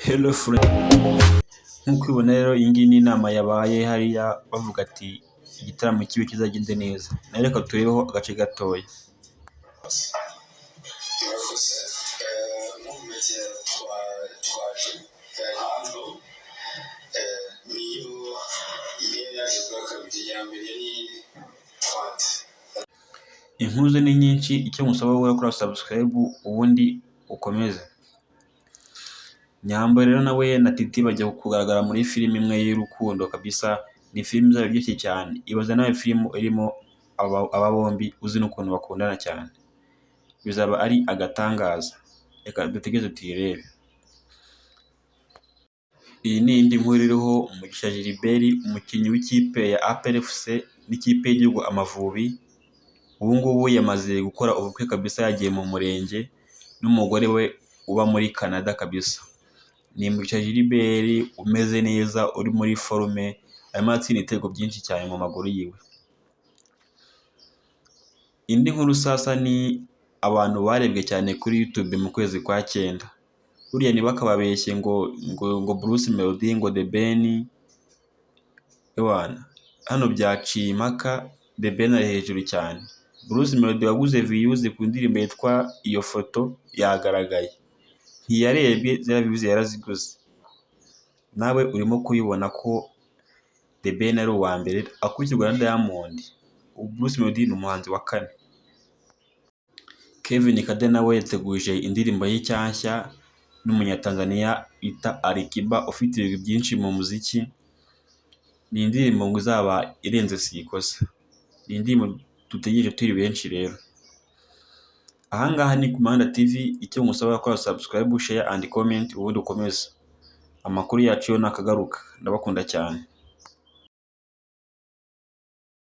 Hello friend, nk'uko ubibona rero iyi ngiyi ni inama yabaye hariya bavuga ati igitaramo kibe kizagende neza, nawe reka turebeho agace gatoya. murakoze nko mu megero twaje hano niyo yaje bwa kabiri, ya mbere ni twate. Inkuru ze ni nyinshi, icyo musaba wowe gukora subscribe ubundi ukomeze. Nyambo rero nawe na Titi bajya kugaragara muri filime imwe y'urukundo kabisa, ni filime izaba iryoshye cyane. Ibaza nawe filime irimo aba bombi uzi n'ukuntu bakundana cyane, bizaba ari agatangaza. Reka dutegereze tuyirebe. Iyi ni indi nkuru iriho Mugisha Gilbert, umukinnyi w'ikipe ya APR FC n'ikipe y'igihugu Amavubi. Ubu ngubu yamaze gukora ubukwe kabisa, yagiye mu murenge n'umugore we uba muri Canada kabisa. Ni Mugisha Gilbert umeze neza, uri muri forume, arimo atsinda ibitego byinshi cyane mu maguru yiwe. Indi nkuru sasa ni abantu barebwe cyane kuri YouTube mu kwezi kwa 9. Buriya ntibakababeshye ngo Bruce Melody ngo The Ben, ewana hano byaciye impaka, The Ben ari hejuru cyane. Bruce Melody waguze views ku ndirimbo yitwa Iyo Foto yagaragaye, ntiyarebwe ziriya views yaraziguze. Nawe urimo kubibona ko The Ben ari uwa mbere akurikirwa na Diamond. Bruce Melody ni umuhanzi wa 4. Kevin Kade nawe yateguje indirimbo ye nshyashya n'umunyatanzania bita Alikiba ufite ibigwi byinshi mu muziki. Ni indirimbo ngo izaba irenze siyikosa. Ni indirimbo dutegereje turi benshi rero. Ahangaha ni ku Muhanda TV, icyo ngusaba gukora subscribe, share and comment ubundi ukomeze. Amakuru yacu yo nakagaruka. Ndabakunda cyane.